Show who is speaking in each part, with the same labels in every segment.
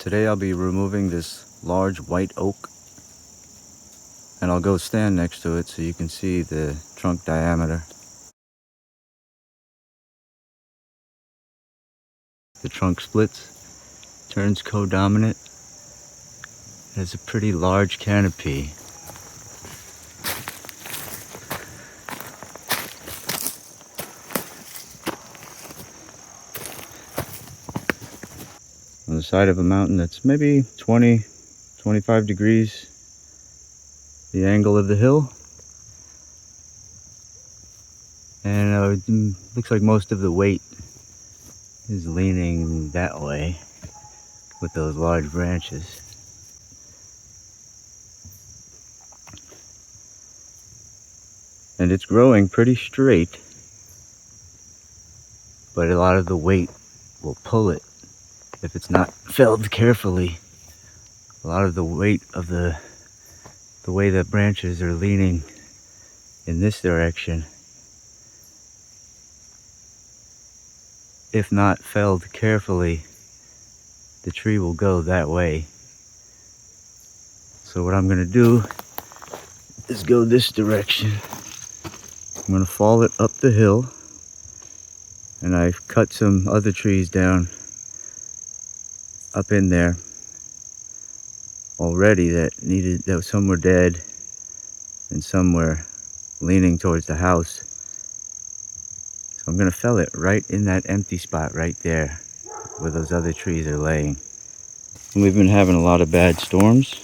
Speaker 1: Today I'll be removing this large white oak, and I'll go stand next to it so you can see the trunk diameter. The trunk splits, turns codominant, has a pretty large canopy. On the side of a mountain that's maybe 20-25 degrees the angle of the hill, and looks like most of the weight is leaning that way with those large branches. And it's growing pretty straight, but a lot of the weight will pull it if it's not felled carefully. A lot of the weight of the way the branches are leaning in this direction, if not felled carefully, the tree will go that way. So what I'm going to do is go this direction. I'm going to fall it up the hill, and I've cut some other trees down up in there already that some were dead and some were leaning towards the house. So I'm going to fell it right in that empty spot right there where those other trees are laying. And we've been having a lot of bad storms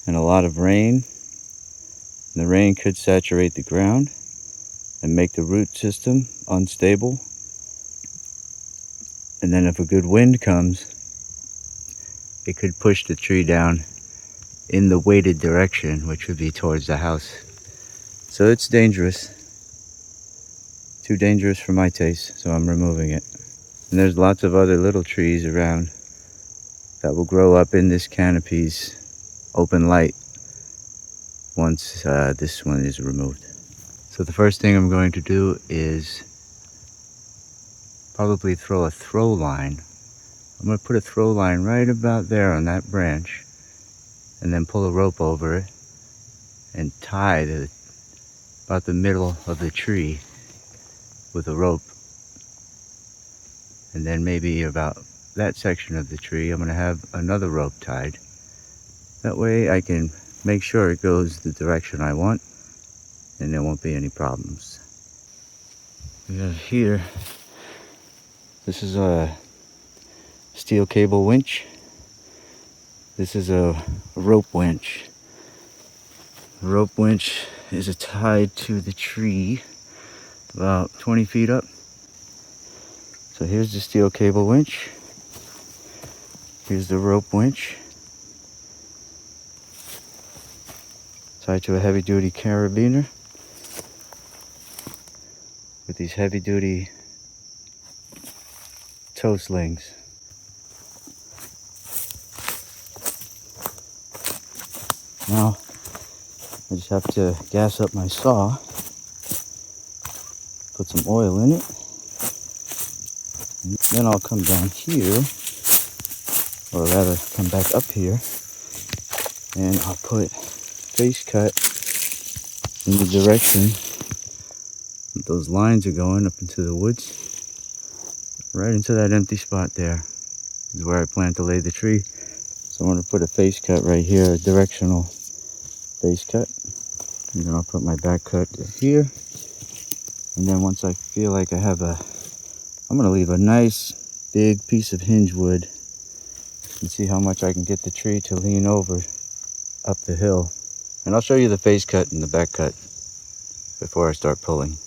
Speaker 1: and a lot of rain. And the rain could saturate the ground and make the root system unstable. And then if a good wind comes, it could push the tree down in the weighted direction, which would be towards the house. So it's dangerous. Too dangerous for my taste, so I'm removing it. And there's lots of other little trees around that will grow up in this canopy's open light once this one is removed. So the first thing I'm going to do is probably throw a throw line. I'm going to put a throw line right about there on that branch, and then pull a rope over it and tie about the middle of the tree with a rope. And then maybe about that section of the tree, I'm going to have another rope tied. That way I can make sure it goes the direction I want and there won't be any problems. We have here, this is a steel cable winch. This is a rope winch. The rope winch is tied to the tree about 20 feet up. So here's the steel cable winch. Here's the rope winch. Tied to a heavy duty carabiner with these heavy duty toe slings. Now I just have to gas up my saw, put some oil in it, and then I'll come down here, or rather come back up here, and I'll put face cut in the direction that those lines are going up into the woods. Right into that empty spot there is where I plan to lay the tree. So I'm going to put a face cut right here, a directional face cut. And then I'll put my back cut here. And then once I feel like I'm going to leave a nice big piece of hinge wood and see how much I can get the tree to lean over up the hill. And I'll show you the face cut and the back cut before I start pulling.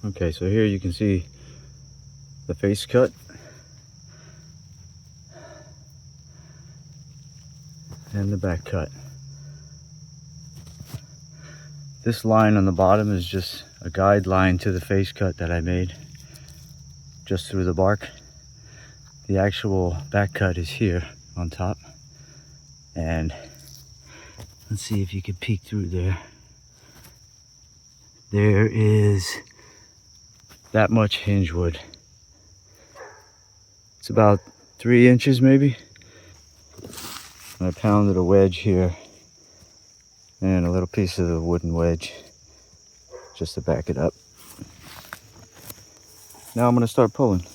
Speaker 1: Okay, so here you can see the face cut and the back cut. This line on the bottom is just a guideline to the face cut that I made just through the bark. The actual back cut is here on top. And let's see if you can peek through there. There is that much hinge wood. It's about 3 inches maybe. And I pounded a wedge here and a little piece of the wooden wedge just to back it up. Now I'm gonna start pulling.